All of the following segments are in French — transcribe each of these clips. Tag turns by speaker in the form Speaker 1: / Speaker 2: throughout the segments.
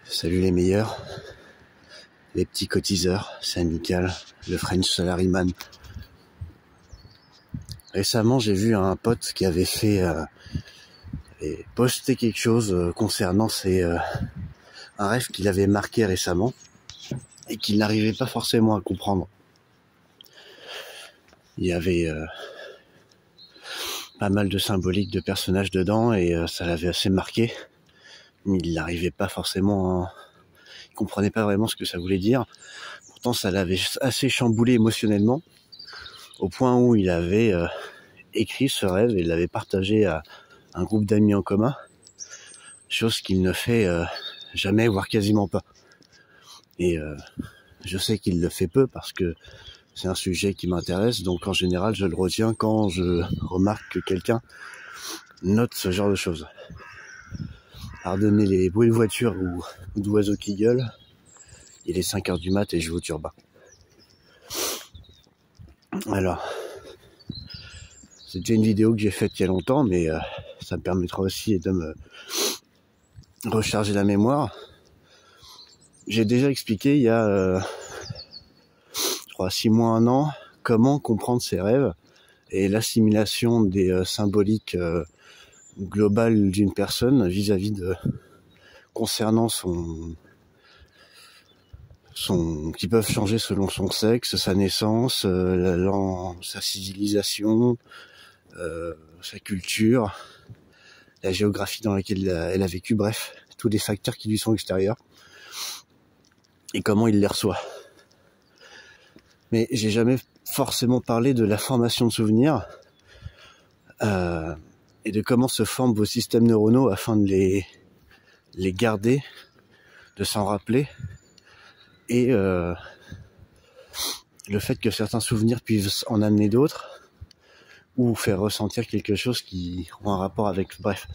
Speaker 1: Salut les meilleurs, les petits cotiseurs, c'est Amical, le French Salaryman. Récemment, j'ai vu un pote qui avait fait posté quelque chose concernant un rêve qu'il avait marqué récemment et qu'il n'arrivait pas forcément à comprendre. Il y avait pas mal de symboliques de personnages dedans et ça l'avait assez marqué, mais il n'arrivait pas forcément il comprenait pas vraiment ce que ça voulait dire. Pourtant, ça l'avait assez chamboulé émotionnellement, au point où il avait écrit ce rêve et l'avait partagé à un groupe d'amis en commun, chose qu'il ne fait jamais, voire quasiment pas. Et je sais qu'il le fait peu parce que c'est un sujet qui m'intéresse, donc en général je le retiens quand je remarque que quelqu'un note ce genre de choses. Pardonnez les bruits de voiture ou d'oiseaux qui gueulent, il est 5h du mat et je vais au turbin. Alors, c'est déjà une vidéo que j'ai faite il y a longtemps, mais ça me permettra aussi de me recharger la mémoire. J'ai déjà expliqué il y a, je crois, 6 mois, 1 an, comment comprendre ses rêves et l'assimilation des symboliques globales d'une personne vis-à-vis de concernant qui peuvent changer selon son sexe, sa naissance, sa civilisation, sa culture, la géographie dans laquelle elle a vécu, bref, tous les facteurs qui lui sont extérieurs et comment il les reçoit. Mais j'ai jamais forcément parlé de la formation de souvenirs et de comment se forment vos systèmes neuronaux afin de les garder, de s'en rappeler, et le fait que certains souvenirs puissent en amener d'autres ou faire ressentir quelque chose qui ont un rapport avec... Bref,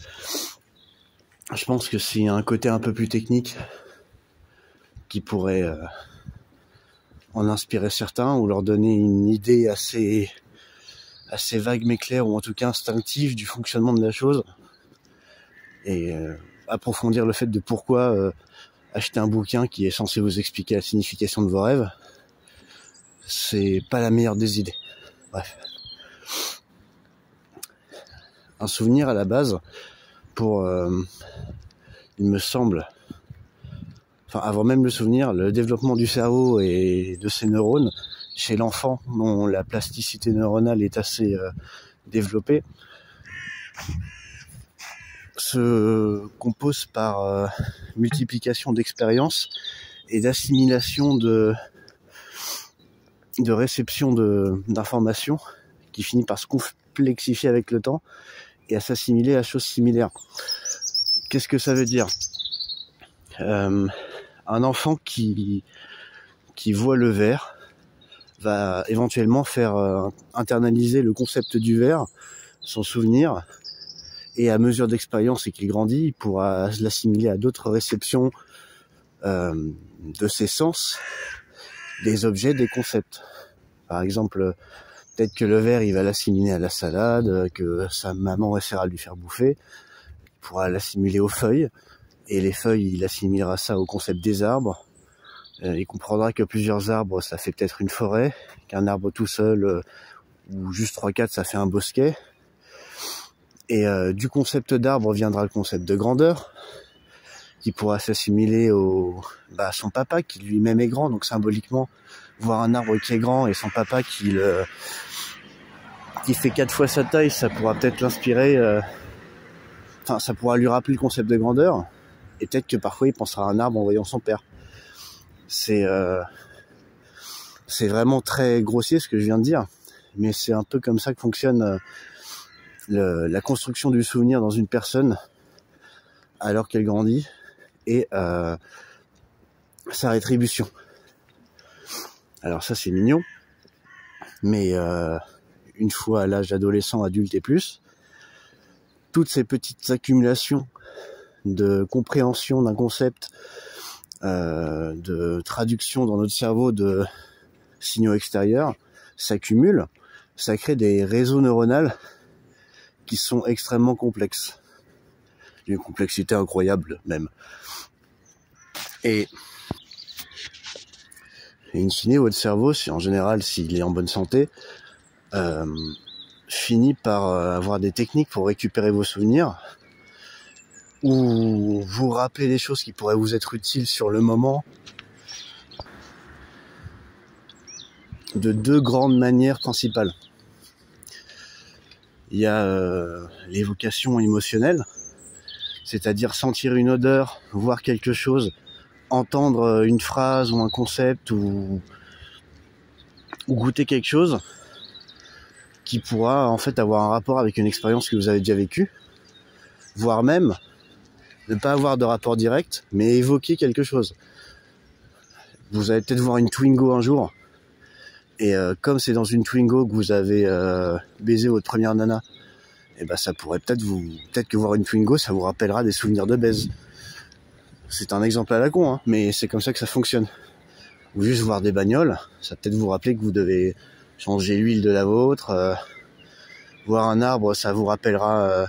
Speaker 1: je pense que c'est un côté un peu plus technique qui pourrait en inspirer certains ou leur donner une idée assez vague mais claire, ou en tout cas instinctive du fonctionnement de la chose, et approfondir le fait de pourquoi acheter un bouquin qui est censé vous expliquer la signification de vos rêves, c'est pas la meilleure des idées. Bref. Un souvenir à la base, pour il me semble, enfin avant même le souvenir, le développement du cerveau et de ses neurones chez l'enfant, dont la plasticité neuronale est assez développée, se compose par multiplication d'expériences et d'assimilation de réception d'informations qui finit par se complexifier avec le temps et à s'assimiler à choses similaires. Qu'est-ce que ça veut dire ? Un enfant qui voit le verre va éventuellement faire internaliser le concept du verre, son souvenir, et à mesure d'expérience et qu'il grandit, il pourra l'assimiler à d'autres réceptions de ses sens, des objets, des concepts. Par exemple, peut-être que le verre, il va l'assimiler à la salade, que sa maman essaiera de lui faire bouffer, il pourra l'assimiler aux feuilles, et les feuilles, il assimilera ça au concept des arbres. Il comprendra que plusieurs arbres, ça fait peut-être une forêt, qu'un arbre tout seul, ou juste 3-4, ça fait un bosquet. Et du concept d'arbre viendra le concept de grandeur, qui pourra s'assimiler à son papa, qui lui-même est grand. Donc symboliquement, voir un arbre qui est grand et son papa qui fait 4 fois sa taille, ça pourra peut-être l'inspirer, ça pourra lui rappeler le concept de grandeur. Et peut-être que parfois il pensera à un arbre en voyant son père. C'est vraiment très grossier ce que je viens de dire, mais c'est un peu comme ça que fonctionne la construction du souvenir dans une personne alors qu'elle grandit, et sa rétribution. Alors ça, c'est mignon, mais une fois à l'âge adolescent, adulte et plus, toutes ces petites accumulations de compréhension d'un concept, de traduction dans notre cerveau de signaux extérieurs s'accumulent, ça crée des réseaux neuronaux qui sont extrêmement complexes, d'une complexité incroyable même. Et in fine, votre cerveau, en général, s'il est en bonne santé, finit par avoir des techniques pour récupérer vos souvenirs ou vous rappeler des choses qui pourraient vous être utiles sur le moment de deux grandes manières principales. Il y a l'évocation émotionnelle, c'est-à-dire sentir une odeur, voir quelque chose, entendre une phrase ou un concept ou goûter quelque chose qui pourra en fait avoir un rapport avec une expérience que vous avez déjà vécue, voire même ne pas avoir de rapport direct, mais évoquer quelque chose. Vous allez peut-être voir une Twingo un jour, et comme c'est dans une Twingo que vous avez baisé votre première nana, et ben ça pourrait peut-être que voir une Twingo, ça vous rappellera des souvenirs de baise. C'est un exemple à la con, hein, mais c'est comme ça que ça fonctionne. Ou juste voir des bagnoles, ça peut-être vous rappeler que vous devez changer l'huile de la vôtre. Voir un arbre, ça vous rappellera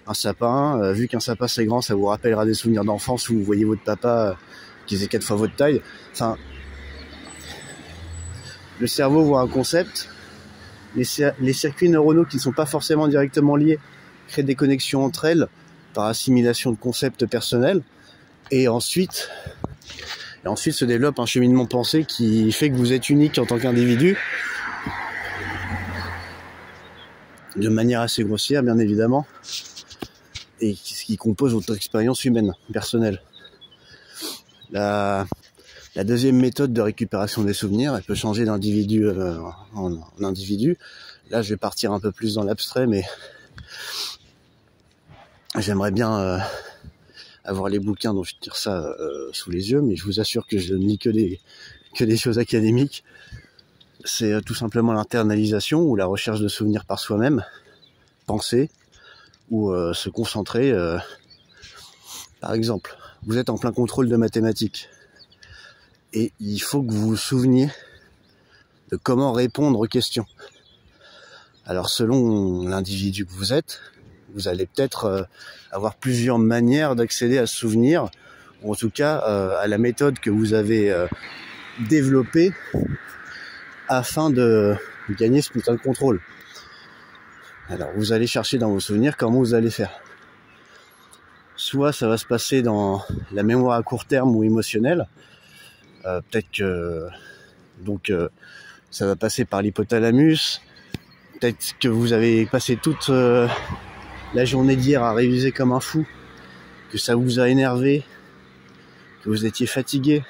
Speaker 1: un sapin. Vu qu'un sapin c'est grand, ça vous rappellera des souvenirs d'enfance où vous voyez votre papa qui faisait 4 fois votre taille. Enfin, le cerveau voit un concept, les circuits neuronaux qui ne sont pas forcément directement liés créent des connexions entre elles par assimilation de concepts personnels, et ensuite se développe un cheminement pensé qui fait que vous êtes unique en tant qu'individu, de manière assez grossière bien évidemment, et ce qui compose votre expérience humaine, personnelle. La deuxième méthode de récupération des souvenirs, elle peut changer d'individu en individu. Là, je vais partir un peu plus dans l'abstrait, mais j'aimerais bien avoir les bouquins dont je tire ça sous les yeux, mais je vous assure que je ne lis que des choses académiques. C'est tout simplement l'internalisation ou la recherche de souvenirs par soi-même, penser ou se concentrer. Par exemple, vous êtes en plein contrôle de mathématiques et il faut que vous vous souveniez de comment répondre aux questions. Alors selon l'individu que vous êtes, vous allez peut-être avoir plusieurs manières d'accéder à ce souvenir, ou en tout cas à la méthode que vous avez développée afin de gagner ce putain de contrôle. Alors vous allez chercher dans vos souvenirs comment vous allez faire. Soit ça va se passer dans la mémoire à court terme ou émotionnelle, peut-être que ça va passer par l'hypothalamus, peut-être que vous avez passé toute la journée d'hier à réviser comme un fou, que ça vous a énervé, que vous étiez fatigué,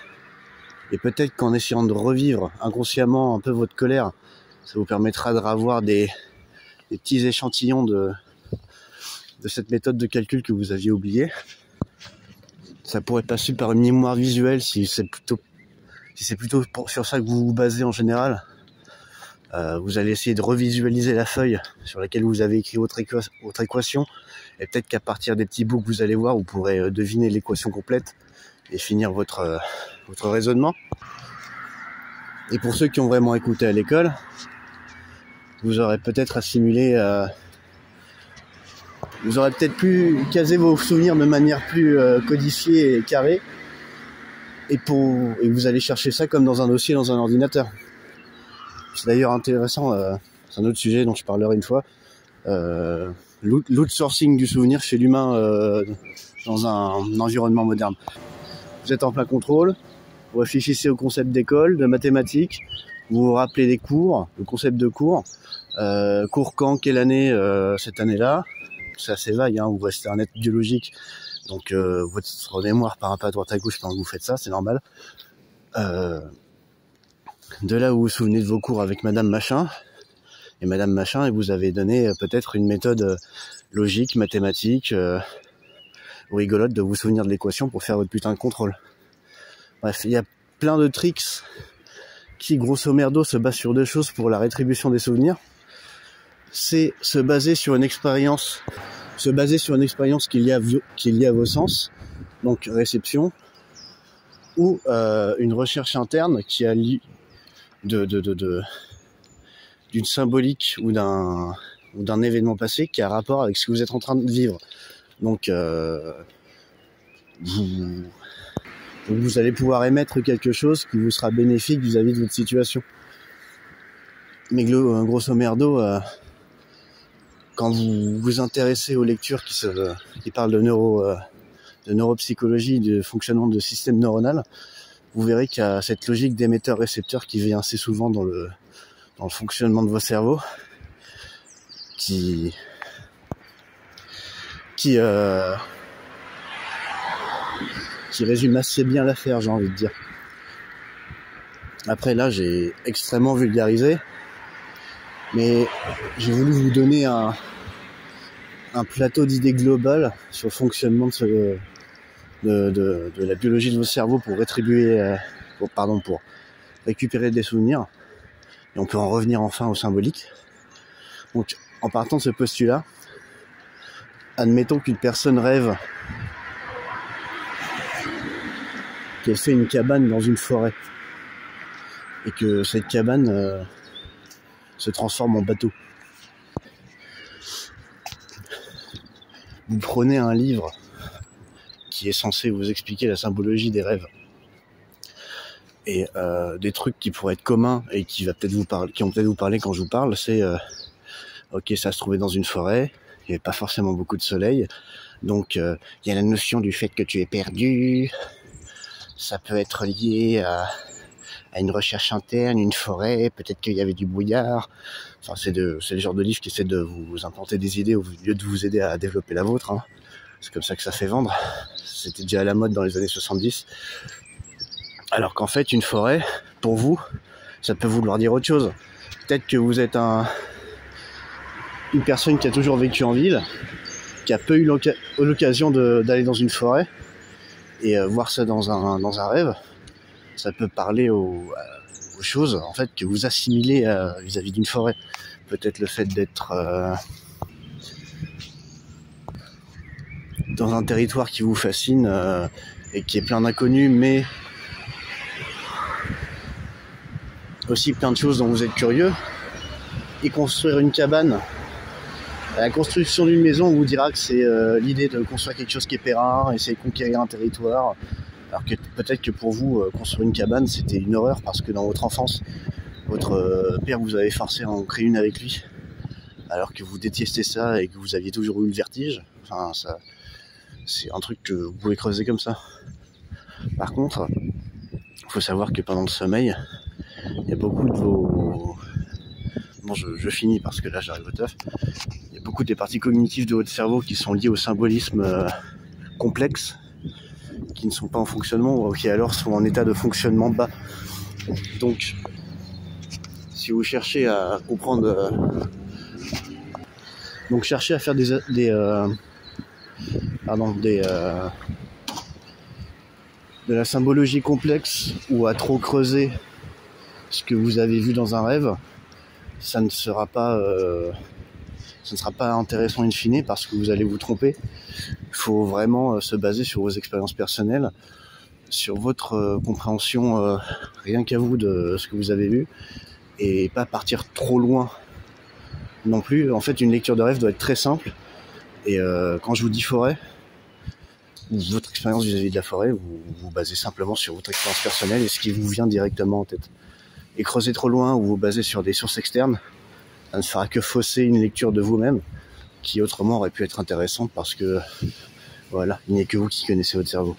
Speaker 1: et peut-être qu'en essayant de revivre inconsciemment un peu votre colère, ça vous permettra de revoir des petits échantillons de cette méthode de calcul que vous aviez oubliée. Ça pourrait passer par une mémoire visuelle si c'est plutôt sur ça que vous vous basez en général. Vous allez essayer de revisualiser la feuille sur laquelle vous avez écrit votre équation, et peut-être qu'à partir des petits bouts que vous allez voir, vous pourrez deviner l'équation complète et finir votre raisonnement. Et pour ceux qui ont vraiment écouté à l'école, vous aurez peut-être assimilé, vous aurez peut-être pu caser vos souvenirs de manière plus codifiée et carrée, et vous allez chercher ça comme dans un dossier dans un ordinateur. C'est d'ailleurs intéressant, c'est un autre sujet dont je parlerai une fois, l'outsourcing du souvenir chez l'humain dans un environnement moderne. Vous êtes en plein contrôle, vous réfléchissez au concept d'école, de mathématiques, vous vous rappelez des cours, le concept de cours, cours quand, quelle année, cette année-là, c'est assez vague, hein, vous restez un être biologique, donc votre mémoire part un peu à droite à gauche pendant que vous faites ça, c'est normal. De là où vous vous souvenez de vos cours avec Madame Machin, et Madame Machin, et vous avez donné peut-être une méthode logique, mathématique, ou rigolote de vous souvenir de l'équation pour faire votre putain de contrôle. Bref, il y a plein de tricks qui, grosso merdo, se basent sur deux choses pour la rétribution des souvenirs. C'est se baser sur une expérience qui est liée à vos sens, donc réception, ou une recherche interne qui a lieu d'une symbolique ou d'un événement passé qui a rapport avec ce que vous êtes en train de vivre. Donc Donc vous allez pouvoir émettre quelque chose qui vous sera bénéfique vis-à-vis de votre situation. Mais grosso merdo, quand vous vous intéressez aux lectures qui parlent de neuropsychologie, de fonctionnement de système neuronal, vous verrez qu'il y a cette logique d'émetteur-récepteur qui vient assez souvent dans le fonctionnement de vos cerveaux, qui résume assez bien l'affaire, j'ai envie de dire. Après là, j'ai extrêmement vulgarisé, mais j'ai voulu vous donner un plateau d'idées globales sur le fonctionnement de la biologie de vos cerveaux pour pour récupérer des souvenirs. Et on peut en revenir enfin au symbolique. Donc, en partant de ce postulat, admettons qu'une personne rêve qu'elle fait une cabane dans une forêt et que cette cabane se transforme en bateau. Vous prenez un livre qui est censé vous expliquer la symbologie des rêves et des trucs qui pourraient être communs et qui vont peut-être vous parler quand je vous parle, c'est ok, ça se trouvait dans une forêt, il n'y avait pas forcément beaucoup de soleil, donc il y a la notion du fait que tu es perdu, ça peut être lié à une recherche interne, une forêt, peut-être qu'il y avait du brouillard. Enfin, c'est le genre de livre qui essaie de vous implanter des idées au lieu de vous aider à développer la vôtre, hein. C'est comme ça que ça fait vendre. C'était déjà à la mode dans les années 70. Alors qu'en fait, une forêt, pour vous, ça peut vouloir dire autre chose. Peut-être que vous êtes une personne qui a toujours vécu en ville, qui a peu eu l'occasion d'aller dans une forêt, et voir ça dans un rêve, ça peut parler aux choses en fait que vous assimilez vis-à-vis d'une forêt. Peut-être le fait d'être dans un territoire qui vous fascine et qui est plein d'inconnus, mais aussi plein de choses dont vous êtes curieux. Et construire une cabane, la construction d'une maison, on vous dira que c'est l'idée de construire quelque chose qui est périn, essayer de conquérir un territoire. Alors que peut-être que pour vous, construire une cabane, c'était une horreur parce que dans votre enfance, votre père vous avait forcé à en créer une avec lui, alors que vous détestez ça et que vous aviez toujours eu le vertige. Enfin, ça, c'est un truc que vous pouvez creuser comme ça. Par contre, il faut savoir que pendant le sommeil, il y a beaucoup de vos... Bon, je finis parce que là j'arrive au teuf. Il y a beaucoup des parties cognitives de votre cerveau qui sont liées au symbolisme complexe, qui ne sont pas en fonctionnement ou qui alors sont en état de fonctionnement bas. Donc, si vous cherchez à comprendre... donc cherchez à faire de la symbologie complexe ou à trop creuser ce que vous avez vu dans un rêve, ça ne sera pas intéressant in fine parce que vous allez vous tromper. Il faut vraiment se baser sur vos expériences personnelles, sur votre compréhension rien qu'à vous de ce que vous avez vu et pas partir trop loin non plus. En fait, une lecture de rêve doit être très simple et quand je vous dis forêt, votre expérience vis-à-vis de la forêt, vous vous basez simplement sur votre expérience personnelle et ce qui vous vient directement en tête. Et creuser trop loin ou vous basez sur des sources externes, ça ne fera que fausser une lecture de vous-même qui autrement aurait pu être intéressante parce que voilà, il n'y a que vous qui connaissez votre cerveau.